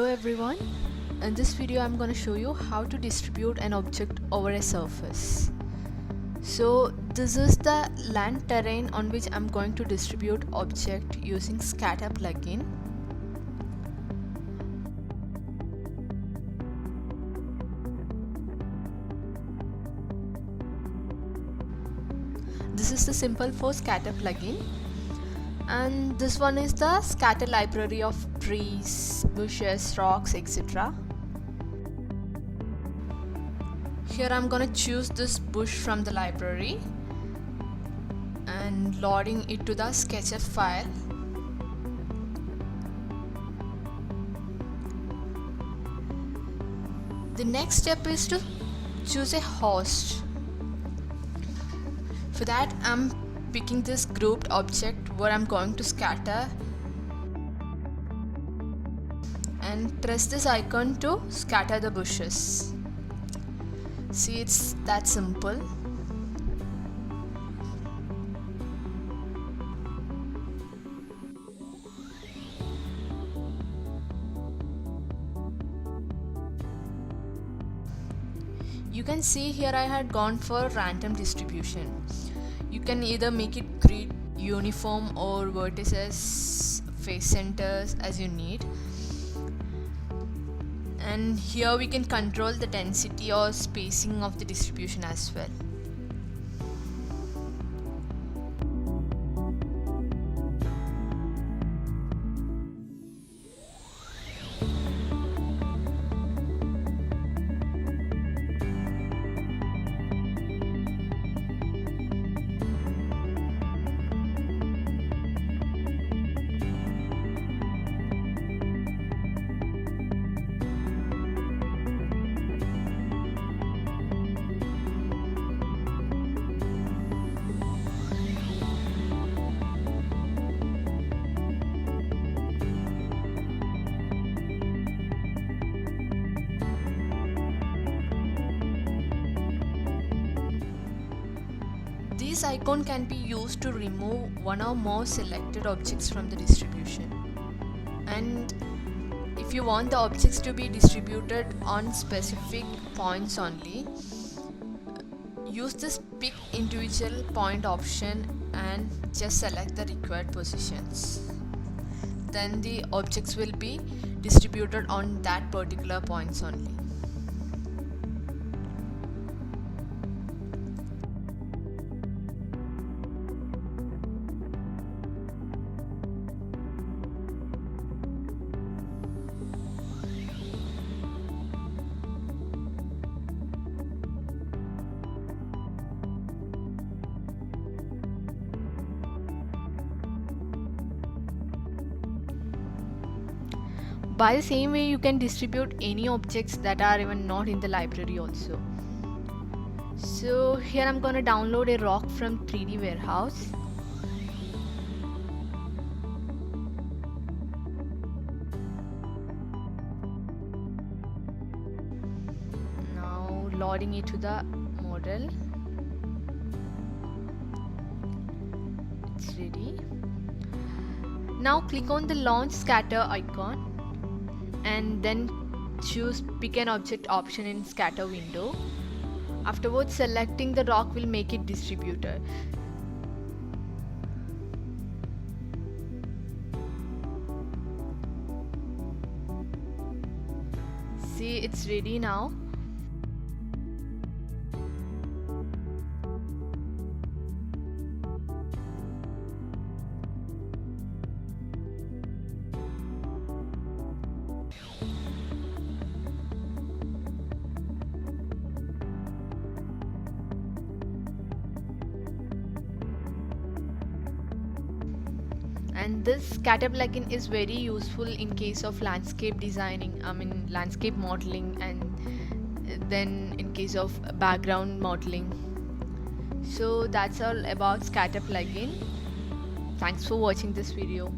everyone, in this video I'm going to show you how to distribute an object over a surface. So this is the land terrain on which I'm going to distribute object using Scatter plugin. This is the Simple for Scatter plugin, and this one is the Scatter library of trees, bushes, rocks, etc. Here I'm gonna choose this bush from the library and loading it to the SketchUp file. The next step is to choose a host. For that, I'm picking this grouped object where I'm going to scatter and press this icon to scatter the bushes. See, it's that simple. You can see here I had gone for random distribution. You can either make it grid, uniform, or vertices, face centers as you need. And here we can control the density or spacing of the distribution as well. This icon can be used to remove one or more selected objects from the distribution. And if you want the objects to be distributed on specific points only, use this pick individual point option and just select the required positions. Then the objects will be distributed on that particular points only. By the same way, you can distribute any objects that are even not in the library also. So here I'm gonna download a rock from 3D Warehouse. Now loading it to the model. It's ready. Now click on the launch scatter icon and then choose pick an object option in scatter window. Afterwards, selecting the rock will make it distributed. See, it's ready now. And this scatter plugin is very useful in case of landscape designing, landscape modeling, and then in case of background modeling. So that's all about scatter plugin. Thanks for watching this video.